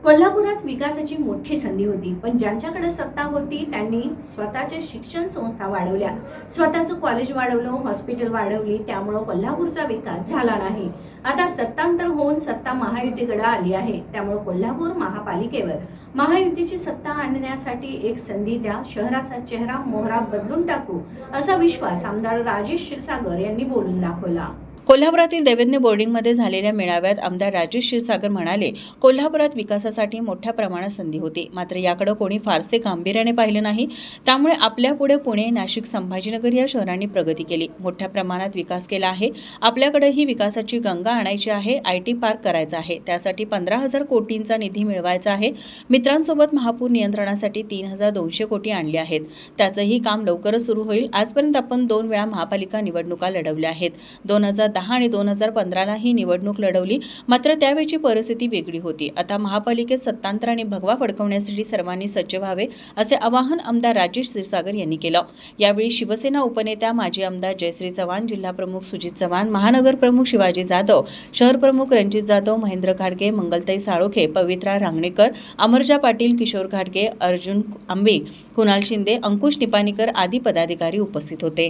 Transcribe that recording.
कोल्हापुरात विकासाची मोठी संधी होती, पण ज्यांच्याकडे सत्ता होती त्यांनी स्वतःच्या शिक्षण संस्था वाढवल्या, स्वतःचं कॉलेज वाढवलं, हॉस्पिटल वाढवली. त्यामुळे कोल्हापूरचा विकास झाला नाही. आता सत्तांतर होऊन सत्ता महायुतीकडे आली आहे. त्यामुळे कोल्हापूर महापालिकेवर महायुतीची सत्ता आणण्यासाठी एक संधी द्या, शहराचा चेहरा मोहरा बदलून टाकू, असा विश्वास आमदार राजेश क्षीरसागर यांनी बोलून दाखवला. कोल्हापुरातील दैवज्ञ बोर्डिंगमध्ये झालेल्या मेळाव्यात आमदार राजेश क्षीरसागर म्हणाले, कोल्हापुरात विकासासाठी मोठ्या प्रमाणात संधी होती, मात्र याकडे कोणी फारसे गांभीर्याने पाहिलं नाही. त्यामुळे आपल्यापुढे पुणे, नाशिक, संभाजीनगर या शहरांनी प्रगती केली, मोठ्या प्रमाणात विकास केला आहे. आपल्याकडेही विकासाची गंगा आणायची आहे, IT पार्क करायचा आहे, त्यासाठी 15,000 कोटींचा निधी मिळवायचा आहे. मित्रांसोबत महापूर नियंत्रणासाठी 3,200 कोटी आणले आहेत, त्याचंही काम लवकरच सुरू होईल. आजपर्यंत आपण 2 वेळा महापालिका निवडणुका लढवल्या आहेत. 2010 आणि 2015ला ही निवडणूक लढवली, मात्र त्यावेळची परिस्थिती वेगळी होती. आता महापालिकेत सत्तांतर आणि भगवा फडकवण्यासाठी सर्वांनी सज्ज व्हावे, असे आवाहन आमदार राजेश क्षीरसागर यांनी केलं. यावेळी शिवसेना उपनेत्या माजी आमदार जयश्री चव्हाण, जिल्हा प्रमुख सुजित चव्हाण, महानगर प्रमुख शिवाजी जाधव, शहर प्रमुख रणजित जाधव, महेंद्र घाडगे, मंगलताई साळोखे, पवित्रा रांगणेकर, अमरजा पाटील, किशोर घाडगे, अर्जुन आंबे, कुणाल शिंदे, अंकुश निपाणीकर आदी पदाधिकारी उपस्थित होते.